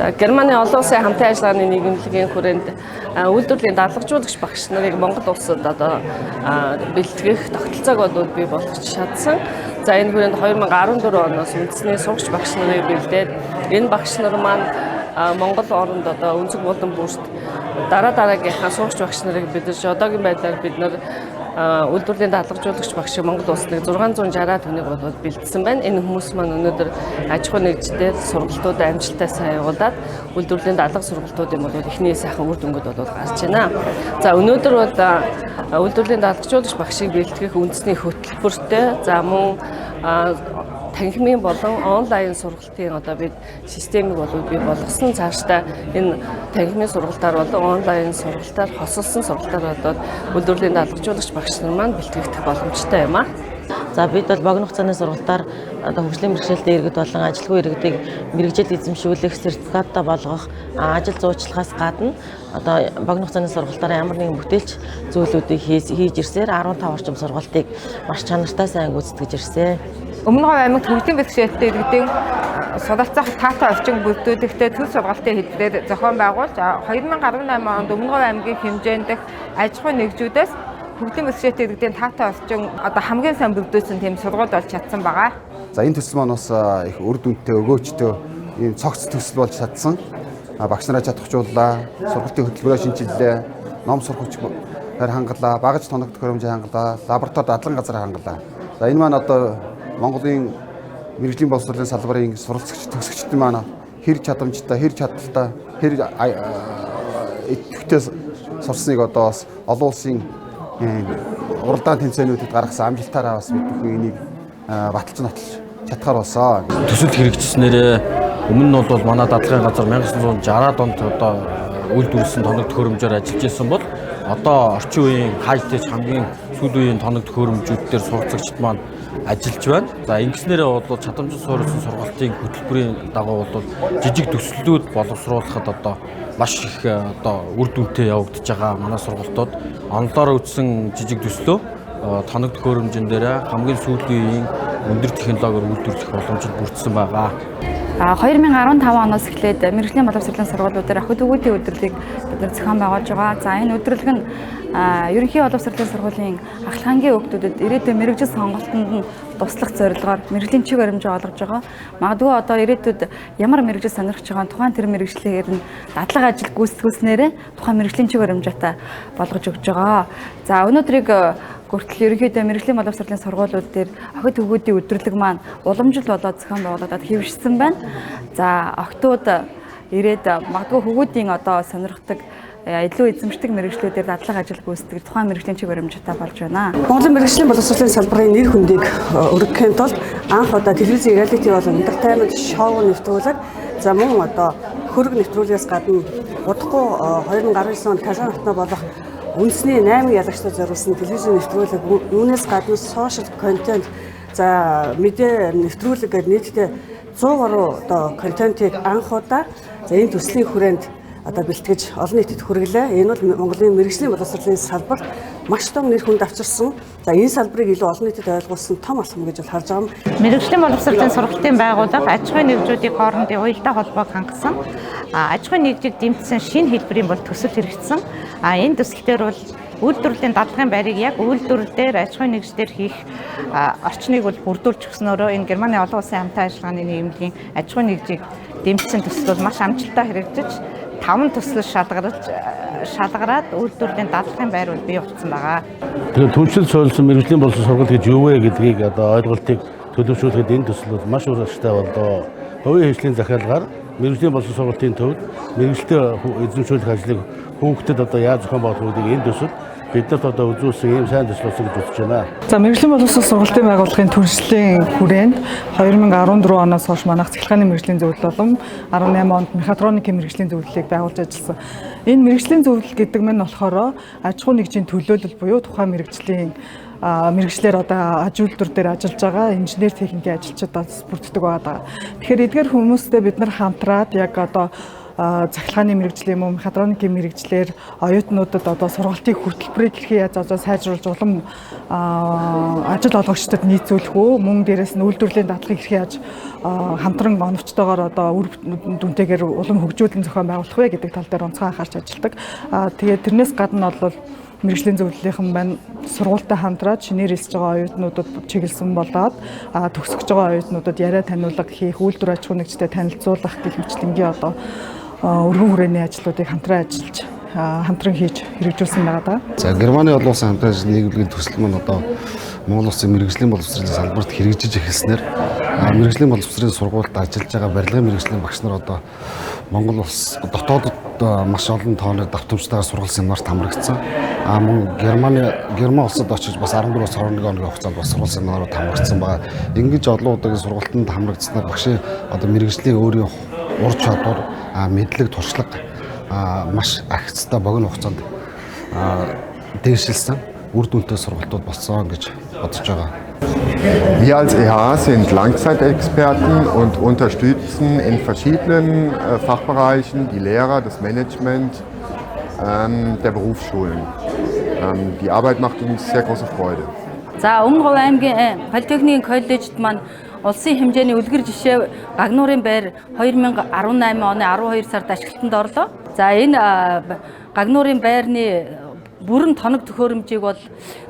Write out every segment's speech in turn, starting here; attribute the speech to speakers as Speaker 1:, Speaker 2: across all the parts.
Speaker 1: Германы олон улсын хамтын ажиллагааны нийгэмлэгийн хүрээнд үйлдвэрлэлийн дадлгажуулагч багш нарыг Монгол улсад одоо бэлтгэх тогтолцоог бол бий болгож чадсан. За энэ хүрээнд 2014 оноос үндэсний сурагч багш нарыг бэлдээд энэ багш нар маань Монгол оронд одоо өнцөг болон бүрт дараагийнхаа сурагч багш нарыг бидэрч одоогийн байдлаар бид нар үйлдвэрлэлийн дадлгажуулагч багшийг Монгол улсыг 660 хүнийг бол бэлдсэн байна. Энэ хүмүүс маань өнөөдөр аж ахуй нэгжлэлээр сургалтуудад амжилттай сайн явуулаад үйлдвэрлэлийн дадлаг сургалтуудын бол эхний сайхан үр дүнгууд бол гарч байна. За өнөөдөр бол үйлдвэрлэлийн дадлгажуулагч багшийг бэлтгэх үндэсний хөтөлбөртэй за мөн танхимын болон онлайн сургалтын одоо бид системийг бол бий болгосон. Цаашдаа энэ танхимын сургалтаар болон онлайн сургалтаар хосолсон сургалтаар одоо үйлдвэрлэлийн дадлгажуулагч багш нар маань бэлтгэгдэх боломжтой юм аа.
Speaker 2: За бид бол богино хугацааны сургалтаар одоо хөгжлийн бэрхшээлтэй иргэд болон ажилгүй иргэдийг мэрэгжил эзэмшүүлэх, сертификаттай болгох, ажил зуучлагаас гадна одоо богино хугацааны сургалтаар ямар нэгэн бүтээлч зүйлүүдийг хийж ирсээр 15 орчим сургалтыг маш чанартай сайн гүйцэтгэж ирсэн.
Speaker 3: Өмнөд аймагт хөгжлийн бэрхшээлтэй иргэдийн суралцах таатай орчин бүрдүүлэхтэй төл сургалтын хэлбэрээр зохион байгуулж 2018 онд Өмнөд аймгийн хэмжээнд дэх аж ахуй нэгжүүдээс хөгжлийн бэрхшээлтэй иргэдийн таатай орчин одоо хамгийн сайн бүрдүүлсэн тийм сургууль болж чадсан байгаа.
Speaker 4: За энэ төсөл маань бас их үр дүнтэй өгөөжтэй ийм цогц төсөл болж чадсан. Багш нараа чадахжууллаа, сургалтын хөтөлбөрөө шинжиллээ, ном сурахч хангалаа, багаж тоногдох хөрөмжийг хангалаа, лаборатори дадлан газар хангалаа. За энэ маань одоо Монголын мэрэгжлийн боловсролын салбарын суралцагч төгсөгчдийн маань хэр чадамжтай, хэр чадaltaй, хэр идэвхтэй сурсныг одоо бас олон улсын уралдаан тэмцээнүүдэд гаргасан амжилтаараа бас бид бүхэн энийг баталж чадхаар болсон.
Speaker 5: Төсөл хэрэгжснээр өмнө нь бол манай дадлагын газар 1960-аад онд одоо үйлдвэрлэсэн тоногдох хөрөмжөөр ажиллаж байсан бол одоо орчин үеийн хай-теч хамгийн сүүлийн үеийн тоногдох хөрөмжүүд дээр суралцагчид маань ажиллаж байна. За ингэснээр бол чадамжтай суурилсан сургалтын хөтөлбөрийн дагуу бол жижиг төслүүд боловсруулахад одоо маш их одоо үр дүнтэй явагдаж байгаа манай сургалтууд онлоор үзсэн жижиг төслөө тоногдох хөрөмжөн дээр хамгийн сүүлийн өндөр технологиор үйлдвэрлэх боломжид бүрдсэн байгаа.
Speaker 6: 2015 оноос эхлээд мэрэгжлийн боловсролын сургуулиудаар ахуй төгөөдийн өдрөлийг бид нар зохион байгуулж байгаа. За энэ өдрөлг нь ерөнхий боловсролын сургуулийн ахлагангийн хүүхдүүдэд ирээдүйн мэрэгжил сонголтонд нь туслах зорилгоор мэрэгжлийн чиг баримжаа олгож байгаа. Магадгүй одоо ирээдүйд ямар мэрэгжил сонирхож байгаа тухайн тэр мэрэгжлээр нь дадлага ажил гүйцэтгүүлснээр тухайн мэрэгжлийн чиг баримжаатай болгож өгч байгаа. За өнөөдрийг хүртэл ерөнхийдөө мэрэгжлийн боловсролын сургуулиуд дээр ахуй төгөөдийн өдрөлг маань уламжил болоод зохион байгуулагдаад хэвшсэн байна. За октод ирээд магадгүй хөгүүдийн одоо сонирхдаг илүү эзэмшдэг мэрэгжлүүдээр дадлага ажил гүйцэтгэх тухайн мэрэгжлийн чиг баримжаатай болж байна.
Speaker 7: Монголын мэрэгжлийн боловсролын салбарын нэр хүндийг өргөхийн тулд анх удаа телевизийн реалити болон entertainment шоу нэвтрүүлэг за мөн одоо хөрөг нэвтрүүлгээс гадна удахгүй 2019 онд Казан хотод болох үндэсний 8 ялагчдад зориулсан телевизийн нэвтрүүлэг үүнээс гадна сошиал контент за мэдээ нэвтрүүлэг гэдэг нийтдээ 100 гаруй одоо контентыг анх удаа за энэ төслийн хүрээнд одоо бэлтгэж олон нийтэд хүргэлээ. Энэ бол Монголын мэрэгжлийн боловсролын салбарт маш том нэр хүнд авчирсан. За энэ салбарыг илүү олон нийтэд ойлгуулсан том алхам гэж бол харж байгаа юм.
Speaker 8: Мэрэгжлийн боловсролын сургалтын байгууллага аж ахуй нэгжүүдийн хоорондын уялдаа холбоог хангасан. Аж ахуй нэгжийг дэмжсэн шинэ хэлбэрийн бол төсөл хэрэгжсэн. Энэ төсөлтөр бол үйлдвэрлэлийн дадлагын байрыг яг үйлдвэрлэл дээр аж ахуй нэгжлэр хийх орчныг бол бүрдүүлж өгснөөрөө энэ Германы олон улсын хамтын ажиллагааны нийгэмлэгийн аж ахуй нэгжийг дэмжсэн төсөл бол маш амжилттай хэрэгжиж 5 төсөл шалгараад үйлдвэрлэлийн дадлагын байр бол бий болсон байгаа.
Speaker 9: Тэгэхээр түншлэл суурилсан мэрэгжлийн боловсрол сургалт гэж юу вэ гэдгийг одоо ойлголтыг төлөвшүүлэхэд энэ төсөл бол маш ур ашигтай боллоо. Хувийн хөгжлийн захиалгаар мэрэгжлийн боловсрол сургалтын төвд мэрэгжлээ эзэмшүүлэх ажлыг хүүхдэд одоо яаж зохион байгуулах вэ энэ төсөл биднэрт одоо үзүүлсэн ийм сайн төсөл болсон гэж үзэж байна.
Speaker 10: За мэрэгжлийн боловсрол сургалтын байгууллагын түншлэлийн хүрээнд 2014 оноос хойш манайх цахилгааны мэрэгжлийн зөвлөл болон 18 онд мехатроникийн мэрэгжлийн зөвлөлийг байгуулж ажилласан. Энэ мэрэгжлийн зөвлөл гэдэг нь болохоор аж ахуй нэгжийн төлөөлөл буюу тухайн мэрэгжлийн мэрэгчлэр одоо аж үйлдвэр дээр ажиллаж байгаа инженер техникийн ажилчдаас бүрддэг байгаа. Тэгэхээр эдгээр хүмүүстэй бид нар хамтраад яг одоо захиргааны мэрэгжил юм уу, мехатроникийн мэрэгжлэр оюутнуудад одоо сургалтын хөтөлбөрийг хэрхэн яаж одоо сайжруулж улам ажил олгогчдод нийцүүлэх үү, мөн дээрээс нь үйлдвэрлэлийн дадлагыг хэрхэн яаж хамтран оновчтойгоор одоо үр дүнтэйгээр улам хөгжүүлэн зохион байгуулах вэ гэдэг тал дээр онцгой анхаарч ажилладаг. Тэгээд тэрнээс гадна бол мэрэгжлийн зөвлөлийнхэн маань сургуультай хамтраад шинээр элсэж байгаа оюутнуудад чиглэсэн болоод төгсөж байгаа оюутнуудад яриа таниулга хийх, үйлдвэр аж ахуй нэгжтэй танилцуулах гэх мэтлэнгийн одоо өргөн хүрээний ажлуудыг хамтран ажиллаж хамтран хийж хэрэгжүүлсэн байгаа.
Speaker 4: За Германы олон улсын хамтран ажлын нийгүүлгийн төсөл маань одоо Монгол улсын мэрэгжлийн боловсролын салбарт хэрэгжиж эхэлснээр мэрэгжлийн боловсролын сургуульд ажиллаж байгаа барилгын мэрэгжлийн багш нар одоо Монгол улс дотоодод маш олон тооны давтамжтайгаар сургууль семинарт хамрагдсан. Мөн Герман улсад очиж бас 14-өөс 21 оны хугацаанд бас сургууль семинарууд хамрагдсан байгаа. Ингэж олон удаагийн сургуультанд хамрагдсанаар багшийн одоо мэрэгжлийн өөрийн ур чадвар, мэдлэг, туршлага маш агцтай богино хугацаанд дээшилсэн үр дүнтэй сургалтууд болсон гэж бодож байгаа.
Speaker 11: Wir als EHA sind Langzeitexperten und unterstützen in verschiedenen Fachbereichen die Lehrer, das Management der Berufsschulen. Die Arbeit macht uns sehr große Freude.
Speaker 12: За Өмнө Говь аймгийн Политехникийн коллежид маань улсын хэмжээний үлгэр жишээ Гагнуурын байр 2018 оны 12 сард ашиглалтанд орлоо. За энэ Гагнуурын байрны бүрэн тоног төхөөрөмжийг бол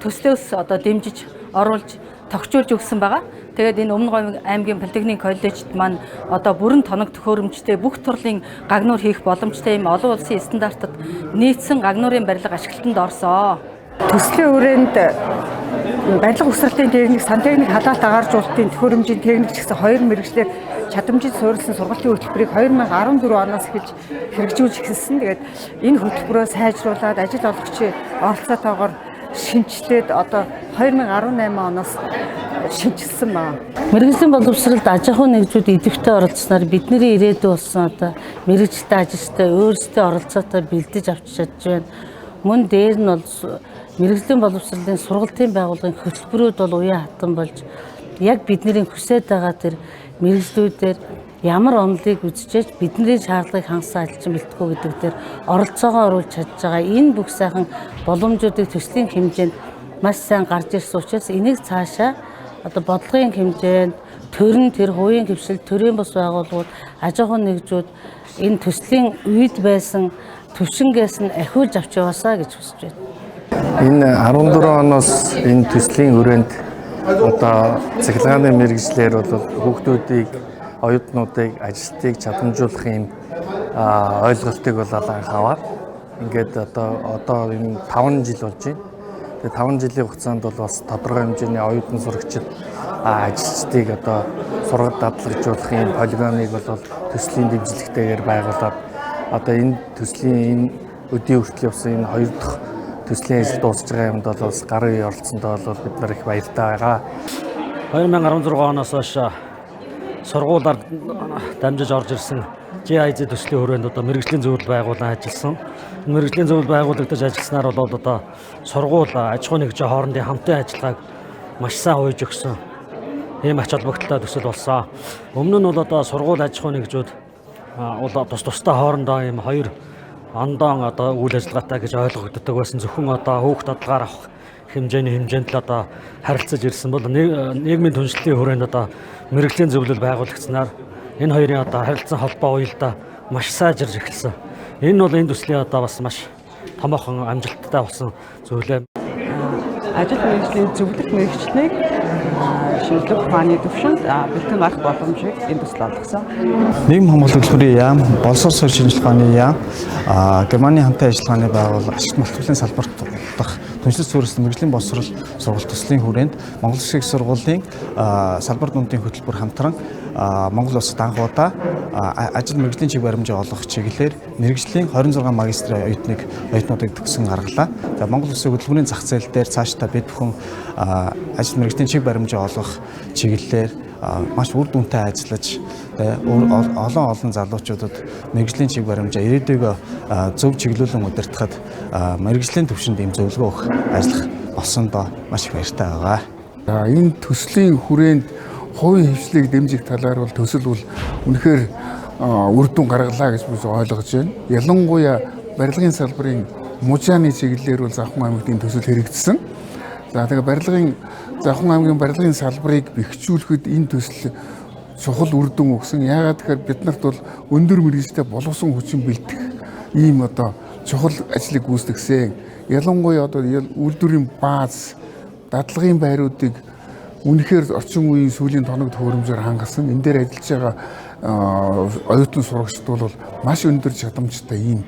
Speaker 12: төслөөс одоо дэмжиж оруулж тогтчулж өгсөн байгаа. Тэгээд энэ Өмнө Говь аймгийн Политехникийн коллежид маань одоо бүрэн тоног төхөөрөмжтэй бүх төрлийн гагнуур хийх боломжтой юм олон улсын стандартад нийцсэн гагнуурын барилга ашиглалтанд орсон.
Speaker 7: Төслийн хүрээнд барилга угсралтын техник, сантехник халаалт агааржуулалтын төхөөрөмжийн техник ч гэсэн хоёр мэргэжлэр чадамжид суурилсан сургалтын хөтөлбөрийг 2014 оноос эхэлж хэрэгжүүлж эхэлсэн. Тэгээд энэ хөтөлбөрөө сайжруулад ажил олгогчийн оролцоотойгоор шинжилээд одоо 2018 оноос шинжилсэн байна.
Speaker 12: Мэргэжлийн боловсролд аж ахуй нэгжүүд идэвхтэй оролцсноор бидний ирээдүй болсон одоо мэргэжилтэй ажилчтай өөрсдөө оролцоотой бэлдэж авч чадж байна. Мөн дээр нь бол мэргэжлийн боловсролын сургалтын байгууллагын хөтөлбөрүүд бол уян хатан болж яг бидний хүсэж байгаа тэр мэргэжлүүдээр ямар онолыг үзчихэж бидний шаардлагыг хангасан ажилчин бэлтгэв гэдэг дээр оролцоогоо оруулж чадж байгаа энэ бүх сайхан боломжуудыг төслийн хэмжээнд маш сайн гарч ирсэн учраас энийг цаашаа одоо бодлогын хэмжээнд төрн тэр хувийн хөвшил төрийн бус байгууллагууд аж ахуй нэгжүүд энэ төслийн үед байсан төвшингээс нь ахиулж авч яваасаа гэж хүсэж байна.
Speaker 13: Энэ 14 оноос энэ төслийн хүрээнд одоо цахилгааны мэргэжлэр бол хүүхдүүдийг, оюутнуудыг, ажилтныг чадамжуулах юм ойлголтыг бол анх аваад ингээд одоо энэ 5 жил болж байна. Тэгээ 5 жилийн хугацаанд бол бас тодорхой хэмжээний оюутан сурагчид ажилчдыг одоо сургад дадлагжуулах юм полигоныг бол төслийн дэмжлэгтэйгээр байгуулад одоо энэ төслийн энэ өдний хүртэл явсан энэ 2 дахь төслийн ажил дуусж байгаа юмд бол бас гарын үе оролцсондоо бол бид нар их баяртай байгаа.
Speaker 5: 2016 оноос хойш сургуулиар дамжиж орж ирсэн GIZ төслийн хүрээнд одоо мэргэжлийн зөвлөл байгуулан ажилласан. Мэргэжлийн зөвлөл байгуулагдаж ажилласнаар бол одоо сургууль аж ахуй нэгжийн хоорондын хамтын ажиллагааг маш сайн хөөж өгсөн. Ийм ач холбогдолтой төсөл болсон. Өмнө нь бол одоо сургууль аж ахуй нэгжүүд тусдаа хоорондоо ийм хоёр ондоон одоо үйл ажиллагаатай гэж ойлгогддог байсан. Зөвхөн одоо хүүхд дадлгаар авах хэмжээнд л одоо харилцаж ирсэн бол нийгмийн түншлэлийн хүрээнд одоо мэргэжлийн зөвлөл байгуулагдсанаар энэ хоёрын одоо харилцан холбоо уялдаа маш сайжирж эхэлсэн. Энэ бол энэ төслийн одоо бас маш томоохон амжилттай болсон зүйл.
Speaker 10: Ажил мэргэжлийн зөвлөх мэргэжлийг шинжлэх ухааны төвшөнд бэлтгэн гарах боломжийг энэ төсөл олгосон.
Speaker 14: Нийгэм хамгаалалт хөтөлбөрийн яам, боловсрол шинжлэх ухааны яам, Германы хамтын ажиллагааны байгууллага ашигт малтгуулын салбарт дах түншлэл суурилсан мэргэжлийн боловсрол сургалт төслийн хүрээнд Монгол Улсын их сургуулийн салбар дундын хөтөлбөр хамтран Монгол улсад анх удаа ажил мэргэжлийн чиг баримжаа олгох чиглэлээр мэргэжлийн 26 магистрийн оюутнуудыг төгсөн гаргалаа. За Монгол улсын хөтөлбөрийн зах зээл дээр цаашдаа бид бүхэн ажил мэргэжлийн чиг баримжаа олгох чиглэлээр маш үр дүнтэй ажиллаж олон залуучуудад мэргэжлийн чиг баримжаа ирээдүйгөө зөв чиглүүлэн удирдахад мэргэжлийн төвшөнд ийм зөвлөгөө өгөх ажиллах болсондоо маш их баяртай байгаа.
Speaker 11: Энэ төслийн хүрээнд хувийн хвшлийг дэмжих талаар бол төсөл бол үнэхээр
Speaker 15: үр дүн гаргалаа гэж би ойлгож байна. Ялангуяа барилгын салбарын мужааны чиглэлээр бол Завхан аймгийн төсөл хэрэгжсэн. За тэгээ Завхан аймгийн барилгын салбарыг бэхжүүлэхэд энэ төсөл чухал үр дүн өгсөн. Яагаад тэгэхээр бид нарт бол өндөр мэргэжтэй боловсон хүчин бэлтгэх ийм чухал ажлыг гүйцэтгсэн. Ялангуяа үйлдвэрийн бааз, дадлагын байруудыг үнэхээр орчин үеийн сүүлийн тоног төхөөрөмжөөр хангасан. Энэ дээр ажиллаж байгаа оюутан сурагчид бол маш өндөр чадамжтай ийм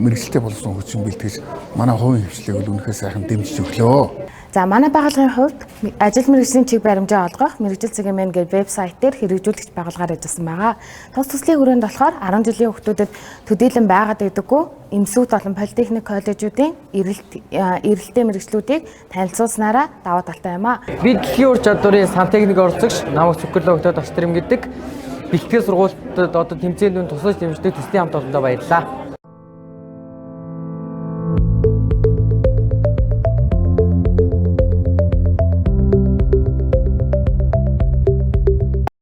Speaker 15: мэргэжилтэй болсон хүчин бэлтгэж манай хувийн хвшлийг бол үнэхээр сайхан дэмжиж өглөө.
Speaker 16: За манай байгууллагын хувьд ажил мэргэжлийн чиг баримжаа олгох мэргэжил цэгийн гээд вебсайтээр хэрэгжүүлэгч байгуулгаар ажилласан байгаа. Тус төслийн хүрээнд болохоор 10 жилийн хүүхдүүдэд төдийлөн байгаад байдаггүй эмсүүд болон политехник коллежуудын эрэлттэй мэргэжлүүдийг танилцуулснараа даваа талтай юм а.
Speaker 17: Би дэлхийн ур чадварын сантехник оролцогч намайг Цүкрлөө өгтөд Острим гэдэг бэлтгэл сургуультад тэмцээнд тусалж дэмждэг төслийн хамт олондоо баярлалаа.